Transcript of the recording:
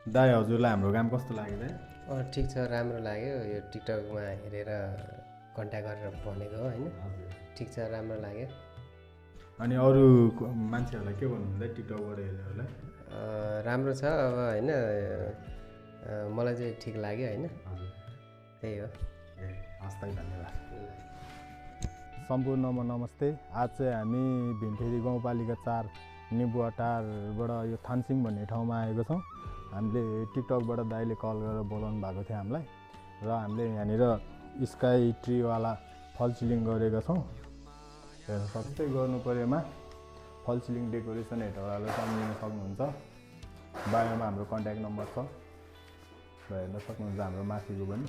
दाइ हजुरलाई हाम्रो काम कस्तो लाग्यो दाइ? ठिक छ, राम्रो लाग्यो। यो टिकटकमा हेरेर कन्ट्याक्ट गरेर भनेको हो होइन। ठिक छ, राम्रो लाग्यो। अनि अरू मान्छेहरूलाई के भन्नुहुन्छ टिकटकबाट हेर्नेहरूलाई? राम्रो छ अब होइन, मलाई चाहिँ ठिक लाग्यो होइन, त्यही हो। हस् दाइ, धन्यवाद। सम्पूर्णमा नमस्ते। आज चाहिँ हामी भिमफेरी गाउँपालिका 4 निबुवाटारबाट यो थानसिङ भन्ने ठाउँमा आएको छौँ। हामीले टिकटकबाट दाइले कल गरेर बोलाउनु भएको थियो हामीलाई, र हामीले यहाँनिर स्काई ट्रीवाला फल सिलिङ गरेका छौँ। हेर्न सक्दै गर्नु परेमा फल सिलिङ डेकोरेसन हेटौँडालाई सम्झिन सक्नुहुन्छ। बायोमा हाम्रो कन्ट्याक्ट नम्बर छ र हेर्न सक्नुहुन्छ हाम्रो माथिको पनि।